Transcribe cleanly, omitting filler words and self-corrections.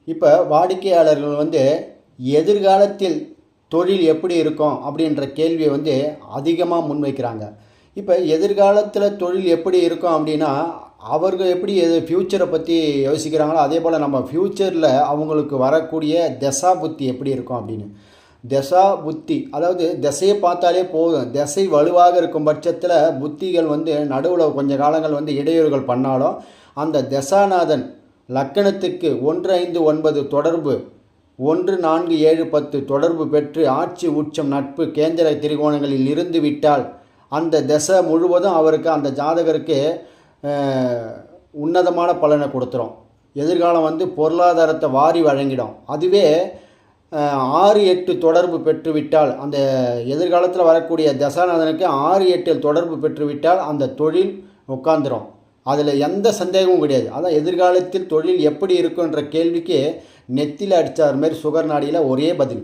இப்போ வாடிக்கையாளர்கள் வந்து எதிர்காலத்தில் தொழில் எப்படி இருக்கும் அப்படின்ற கேள்வியை வந்து அதிகமாக முன்வைக்கிறாங்க. இப்போ எதிர்காலத்தில் தொழில் எப்படி இருக்கும் அப்படின்னா, அவர்கள் எப்படி ஃப்யூச்சரை பற்றி யோசிக்கிறாங்களோ அதே போல் நம்ம ஃப்யூச்சரில் அவங்களுக்கு வரக்கூடிய தசா புத்தி எப்படி இருக்கும் அப்படின்னு. தசா புத்தி அதாவது திசையை பார்த்தாலே போதும். திசை வலுவாக இருக்கும் பட்சத்தில் புத்திகள் வந்து நடுவில் கொஞ்ச காலங்கள் வந்து இடையூறுகள் பண்ணாலும் அந்த தசாநாதன் லக்கணத்துக்கு 1, 5, 9 தொடர்பு 1, 4, 7, 10 தொடர்பு பெற்று ஆட்சி உச்சம் நட்பு கேந்திர திரிகோணங்களில் இருந்து விட்டால் அந்த திசை முழுவதும் அவருக்கு அந்த ஜாதகருக்கு உன்னதமான பலனை கொடுத்துரும். எதிர்காலம் வந்து பொருளாதாரத்தை வாரி வழங்கிடும். அதுவே 6, 8 தொடர்பு பெற்றுவிட்டால் அந்த எதிர்காலத்தில் வரக்கூடிய தசாநாதனுக்கு 6, 8 தொடர்பு பெற்றுவிட்டால் அந்த தொழில் உட்காந்துரும். அதில் எந்த சந்தேகமும் கிடையாது. அதான் எதிர்காலத்தில் தொழில் எப்படி இருக்குன்ற கேள்விக்கு நெத்தியில் அடித்தார் மாதிரி சுகர் நாடியில் ஒரே பதில்.